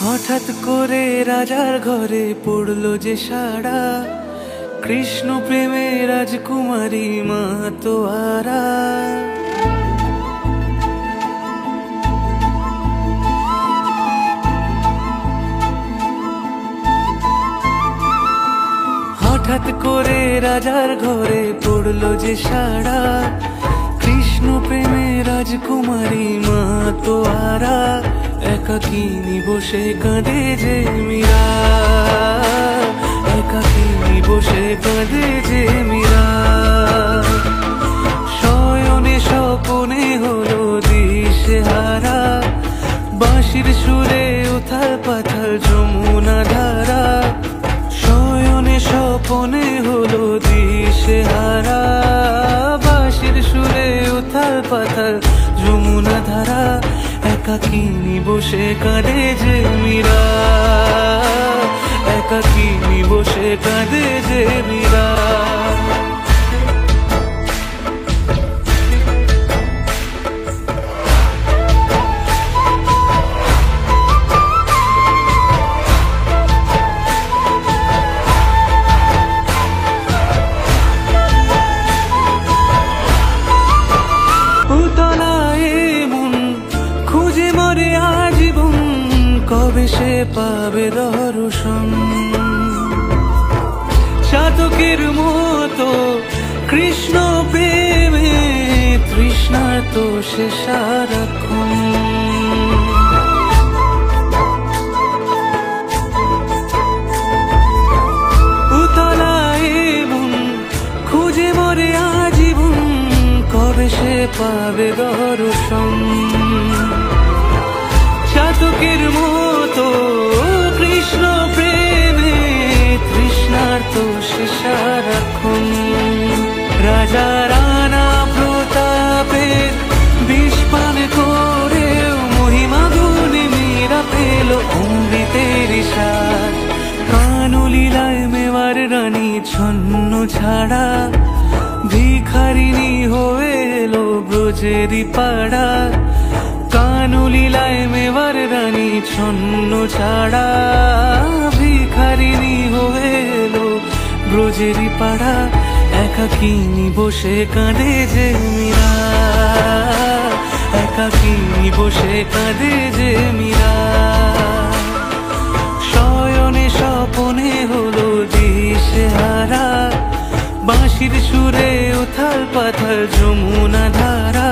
হঠাৎ করে রাজার ঘরে পড়লো যে সাড়া, কৃষ্ণ প্রেমে রাজকুমারী মাতোয়ারা। হঠাৎ করে রাজার ঘরে পড়লো যে সাড়া, কৃষ্ণ প্রেমে রাজকুমারী মাতোয়ারা। একাকিনী বসে কাঁদে যে মীরা, একাকিনী বসে কাঁদে যে মীরা। শয়নে স্বপনে হলো দিশেহারা, বাঁশির সুরে উথাল পাথাল যমুনা ধারা। শয়নে স্বপনে হলো দিশেহারা, বাঁশির সুরে উথাল পাথাল যমুনা ধারা। একাকিনী বসে কাঁদে যে মীরা, একাকিনী বসে কাঁদে যে মীরা। কবে সে পাবে দর্শন, চাতকের মতো কৃষ্ণ প্রেমে তৃষ্ণার্ত সে সারাক্ষণ। উতলায় মন খুঁজে মরে আজীবন, কবে সে পাবে দর্শন। চাতকের মতো কৃষ্ণ প্রেমে তৃষ্ণার্ত সে সারাক্ষণ। রাজা রানা প্রতাপের বিষ পান করে মহিমা গুণে মীরা পেল অমৃতের স্বাদ। কানলীলায় মেওয়ার রানী ছন্ন ছাড়া, ভিখারিনী হয়ে এলো ব্রজেরই পাড়া। কানলীলায় মেওয়ার রানী ছন্ন ছাড়া, ভিখারিনী হয়ে এলো ব্রজেরই পাড়া। একাকিনী বসে কাঁদে যে মীরা, একাকিনী বসে কাঁদে যে মীরা। শয়নে স্বপনে হলো দিশেহারা, বাঁশির সুরে উথাল পাথাল যমুনা ধারা।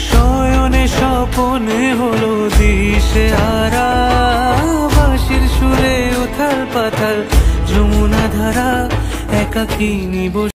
শয়নে স্বপনে হলো দিশেহারা, বাঁশির সুরে উথাল পাথাল যমুনা ধারা। একাকিনী